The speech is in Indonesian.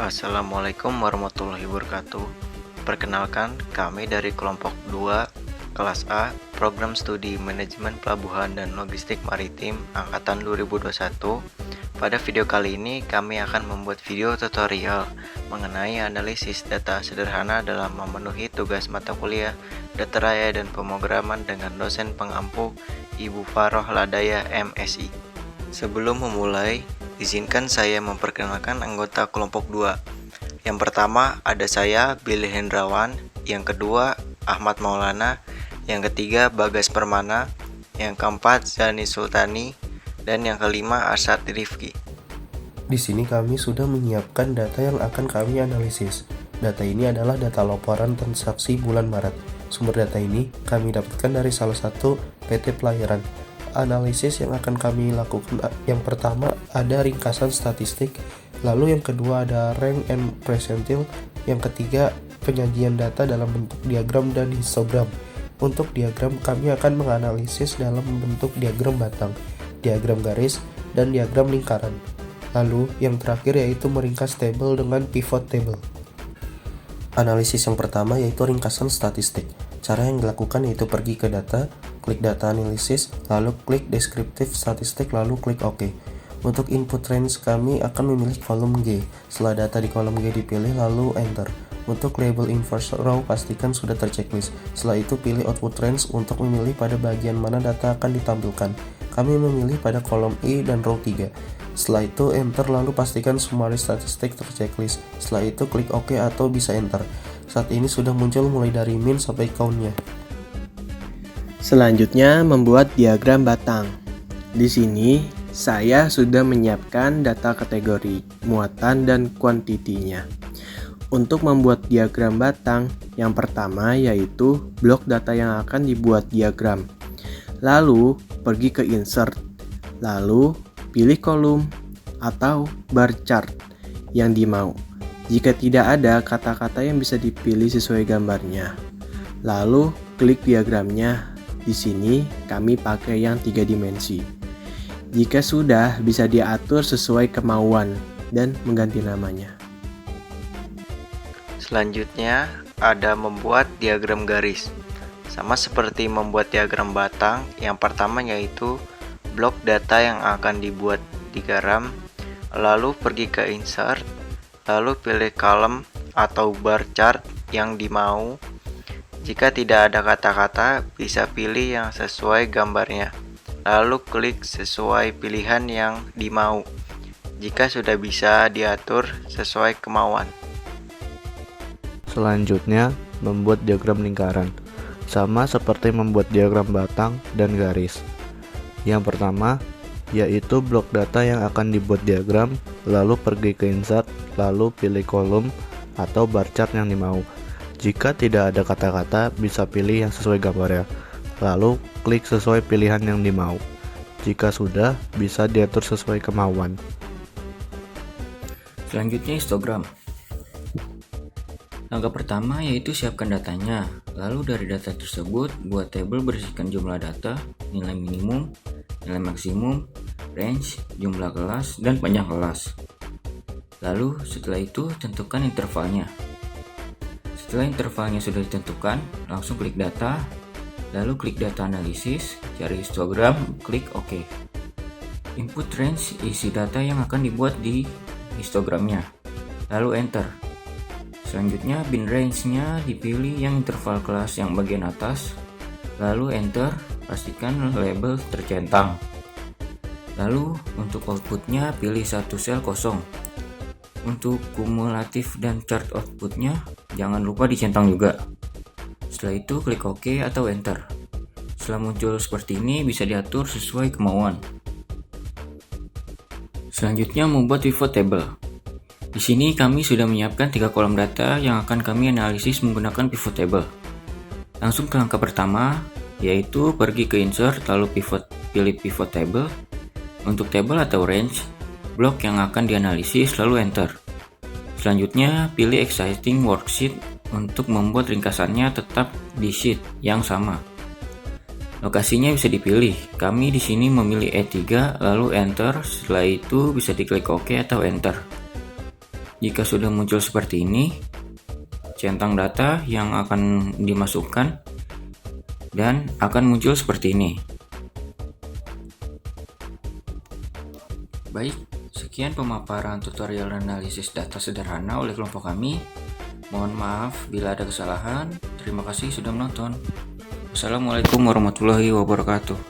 Assalamualaikum warahmatullahi wabarakatuh. Perkenalkan, kami dari kelompok 2 kelas A, Program Studi Manajemen Pelabuhan dan Logistik Maritim angkatan 2021. Pada video kali ini kami akan membuat video tutorial mengenai analisis data sederhana dalam memenuhi tugas mata kuliah data raya dan pemrograman dengan dosen pengampu Ibu Faroh Ladaya MSI. Sebelum memulai, izinkan saya memperkenalkan anggota kelompok 2. Yang pertama ada saya, Billy Hendrawan. Yang kedua, Ahmad Maulana. Yang ketiga, Bagas Permana. Yang keempat, Zani Sultani. Dan yang kelima, Arsad Rifki. Di sini kami sudah menyiapkan data yang akan kami analisis. Data ini adalah data laporan transaksi bulan Maret. Sumber data ini kami dapatkan dari salah satu PT Pelayaran. Analisis yang akan kami lakukan yang pertama ada ringkasan statistik, lalu yang kedua ada rank and percentile, yang ketiga penyajian data dalam bentuk diagram dan histogram. Untuk diagram kami akan menganalisis dalam bentuk diagram batang, diagram garis, dan diagram lingkaran. Lalu yang terakhir yaitu meringkas tabel dengan pivot table. Analisis yang pertama yaitu ringkasan statistik. Cara yang dilakukan yaitu pergi ke data, klik data analisis, lalu klik deskriptif statistik, lalu klik OK. Untuk input range kami akan memilih kolom G. Setelah data di kolom G dipilih, lalu enter. Untuk label inverse row pastikan sudah terchecklist. Setelah itu pilih output range untuk memilih pada bagian mana data akan ditampilkan. Kami memilih pada kolom E dan row 3. Setelah itu enter, lalu pastikan summary statistik terchecklist. Setelah itu klik OK atau bisa enter. Saat ini sudah muncul mulai dari min sampai count-nya. Selanjutnya membuat diagram batang. Di sini saya sudah menyiapkan data kategori, muatan dan kuantitinya. Untuk membuat diagram batang, yang pertama yaitu blok data yang akan dibuat diagram. Lalu pergi ke insert. Lalu pilih kolom atau bar chart yang dimau. Jika tidak ada kata-kata yang bisa dipilih sesuai gambarnya. Lalu klik diagramnya. Di sini kami pakai yang 3 dimensi. Jika sudah, bisa diatur sesuai kemauan dan mengganti namanya. Selanjutnya ada membuat diagram garis. Sama seperti membuat diagram batang, yang pertama yaitu blok data yang akan dibuat diagram, lalu pergi ke insert, lalu pilih column atau bar chart yang dimau. Jika tidak ada kata-kata, bisa pilih yang sesuai gambarnya, lalu klik sesuai pilihan yang dimau. Jika sudah bisa diatur sesuai kemauan. Selanjutnya, membuat diagram lingkaran. Sama seperti membuat diagram batang dan garis. Yang pertama, yaitu blok data yang akan dibuat diagram, lalu pergi ke insert, lalu pilih kolom atau bar chart yang dimau. Jika tidak ada kata-kata, bisa pilih yang sesuai gambarnya, lalu klik sesuai pilihan yang dimau. Jika sudah, bisa diatur sesuai kemauan. Selanjutnya histogram. Langkah pertama yaitu siapkan datanya. Lalu dari data tersebut buat tabel berisikan jumlah data, nilai minimum, nilai maksimum, range, jumlah kelas, dan panjang kelas. Lalu setelah itu tentukan intervalnya. Setelah intervalnya sudah ditentukan, langsung klik data, lalu klik data analisis, cari histogram, klik OK. Input range isi data yang akan dibuat di histogramnya, lalu enter. Selanjutnya bin range-nya dipilih yang interval kelas yang bagian atas, lalu enter, pastikan label tercentang. Lalu untuk outputnya pilih satu sel kosong. Untuk kumulatif dan chart outputnya jangan lupa dicentang juga. Setelah itu klik OK atau enter. Setelah muncul seperti ini bisa diatur sesuai kemauan. Selanjutnya membuat pivot table. Di sini kami sudah menyiapkan 3 kolom data yang akan kami analisis menggunakan pivot table. Langsung ke langkah pertama, yaitu pergi ke insert lalu pilih pivot table. Untuk table atau range, blok yang akan dianalisis lalu enter. Selanjutnya pilih existing worksheet untuk membuat ringkasannya tetap di sheet yang sama. Lokasinya bisa dipilih. Kami di sini memilih E3 lalu enter. Setelah itu bisa diklik OK atau enter. Jika sudah muncul seperti ini, centang data yang akan dimasukkan dan akan muncul seperti ini. Baik, sekian pemaparan tutorial analisis data sederhana oleh kelompok kami. Mohon maaf bila ada kesalahan. Terima kasih sudah menonton. Wassalamualaikum warahmatullahi wabarakatuh.